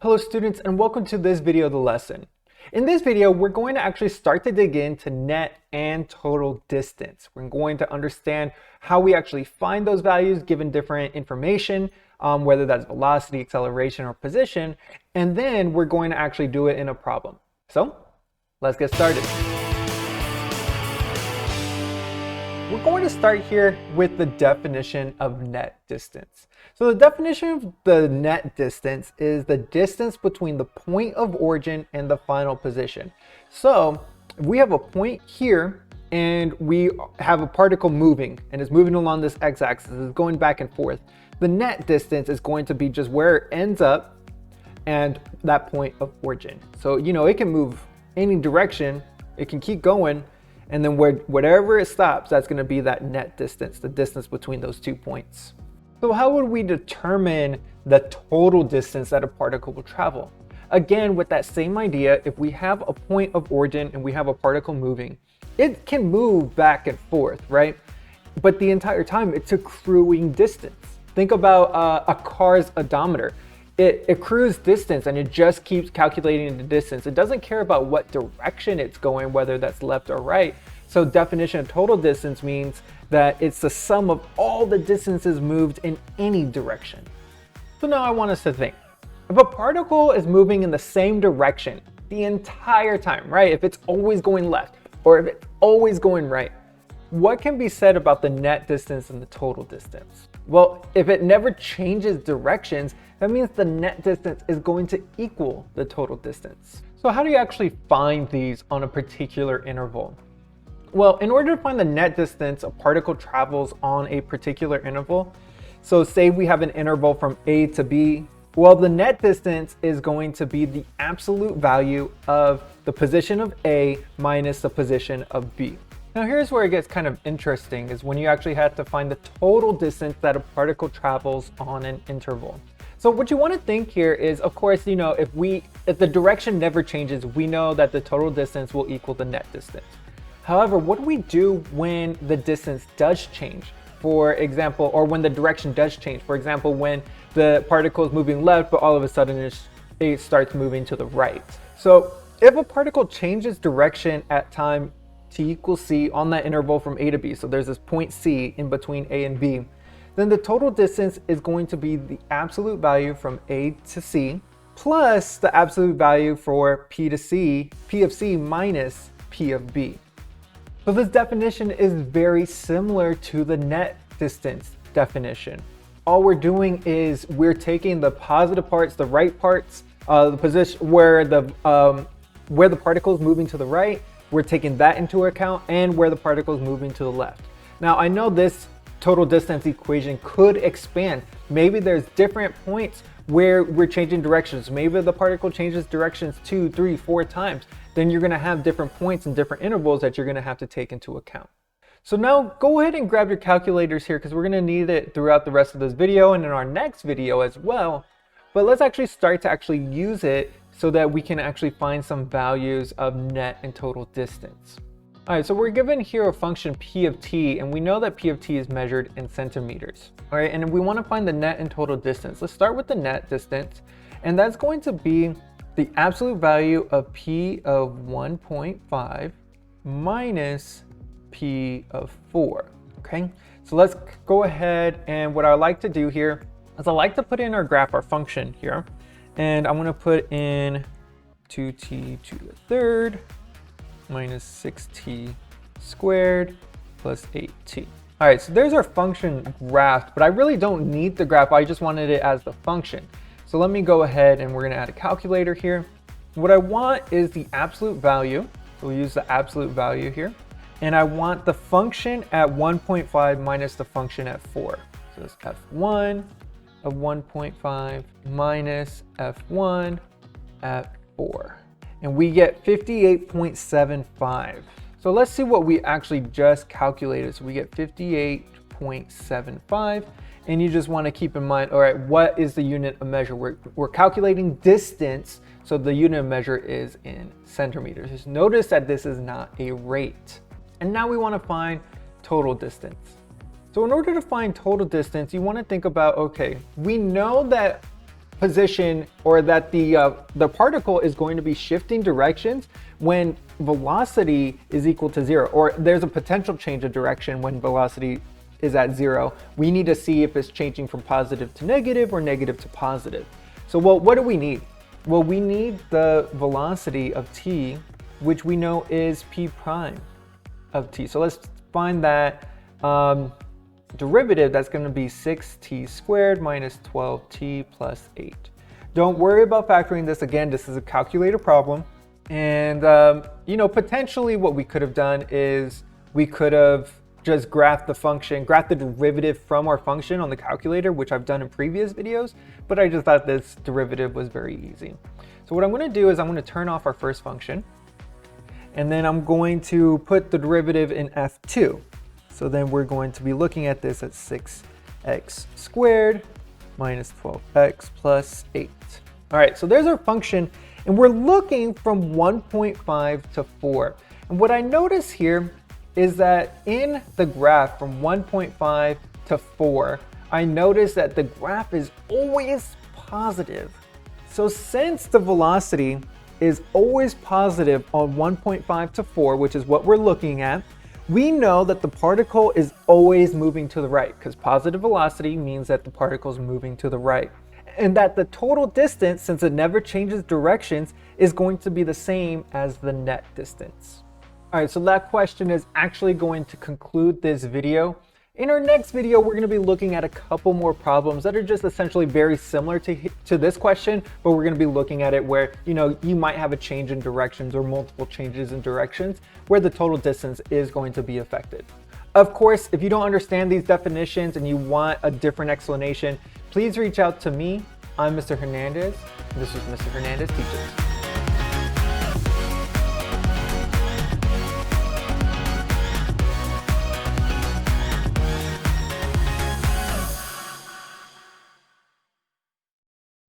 Hello students, and welcome to this video of the lesson. In this video, we're going to actually start to dig into net and total distance. We're going to understand how we actually find those values given different information, whether that's velocity, acceleration, or position, and then we're going to actually do it in a problem. So let's get started. We're going to start here with the definition of net distance. So the definition of the net distance is the distance between the point of origin and the final position. So we have a point here and we have a particle moving and it's moving along this x-axis, it's going back and forth. The net distance is going to be just where it ends up and that point of origin. So, it can move any direction, it can keep going, and then whatever it stops, that's going to be that net distance, the distance between those 2 points. So how would we determine the total distance that a particle will travel? Again, with that same idea, if we have a point of origin and we have a particle moving, it can move back and forth, right? But the entire time it's accruing distance. Think about a car's odometer. It accrues distance and it just keeps calculating the distance. It doesn't care about what direction it's going, whether that's left or right. So definition of total distance means that it's the sum of all the distances moved in any direction. So now I want us to think. If a particle is moving in the same direction the entire time, right? If it's always going left or if it's always going right, what can be said about the net distance and the total distance? Well, if it never changes directions, that means the net distance is going to equal the total distance. So how do you actually find these on a particular interval? Well, in order to find the net distance a particle travels on a particular interval, so say we have an interval from A to B, well, the net distance is going to be the absolute value of the position of A minus the position of B. Now here's where it gets kind of interesting, is when you actually have to find the total distance that a particle travels on an interval. So what you want to think here is, of course, if the direction never changes, we know that the total distance will equal the net distance. However, what do we do when the distance does change? For example, or when the direction does change. For example, when the particle is moving left, but all of a sudden it starts moving to the right. So if a particle changes direction at time t equals c on that interval from A to B, so there's this point C in between A and B, then the total distance is going to be the absolute value from A to C plus the absolute value for P to C, P of C minus P of B. So this definition is very similar to the net distance definition. All we're doing is we're taking the positive parts, the right parts, the position where the particle is moving to the right, we're taking that into account, and where the particle is moving to the left. Now I know this total distance equation could expand. Maybe there's different points where we're changing directions. Maybe the particle changes directions 2, 3, 4 times. Then you're going to have different points and different intervals that you're going to have to take into account. So now go ahead and grab your calculators here, because we're going to need it throughout the rest of this video and in our next video as well. But let's actually start to actually use it so that we can actually find some values of net and total distance. All right, so we're given here a function P of t, and we know that P of t is measured in centimeters. All right, and we want to find the net and total distance. Let's start with the net distance, and that's going to be the absolute value of P of 1.5 minus P of 4, okay? So let's go ahead, and what I like to do here is I like to put in our graph, our function here, and I'm gonna put in 2t to the third minus 6t squared plus 8t. All right, so there's our function graph, but I really don't need the graph, I just wanted it as the function. So let me go ahead and we're gonna add a calculator here. What I want is the absolute value, so we'll use the absolute value here, and I want the function at 1.5 minus the function at 4. So it's f1 of 1.5 minus f1 at 4. And we get 58.75. So let's see what we actually just calculated. So we get 58.75. And you just want to keep in mind, all right, what is the unit of measure? We're calculating distance, so the unit of measure is in centimeters. Just notice that this is not a rate. And now we want to find total distance. So in order to find total distance, you want to think about, okay, we know that position, or that the particle is going to be shifting directions when velocity is equal to 0, or there's a potential change of direction when velocity is at 0. We need to see if it's changing from positive to negative or negative to positive. So what do we need? Well, we need the velocity of t, which we know is p prime of t. So let's find that derivative. That's going to be 6t squared minus 12t plus 8. Don't worry about factoring this. Again, this is a calculator problem. And, potentially what we could have done is we could have just graph the derivative from our function on the calculator, which I've done in previous videos, but I just thought this derivative was very easy. So what I'm going to do is I'm going to turn off our first function, and then I'm going to put the derivative in f2. So then we're going to be looking at this at 6x squared minus 12x plus 8. All right, so there's our function, and we're looking from 1.5 to 4. And what I notice here is that in the graph from 1.5 to 4, I notice that the graph is always positive. So since the velocity is always positive on 1.5 to 4, which is what we're looking at, we know that the particle is always moving to the right, because positive velocity means that the particle is moving to the right. And that the total distance, since it never changes directions, is going to be the same as the net distance. All right, so that question is actually going to conclude this video. In our next video, we're going to be looking at a couple more problems that are just essentially very similar to this question, but we're going to be looking at it where, you might have a change in directions or multiple changes in directions where the total distance is going to be affected. Of course, if you don't understand these definitions and you want a different explanation, please reach out to me. I'm Mr. Hernandez. This is Mr. Hernandez Teaches.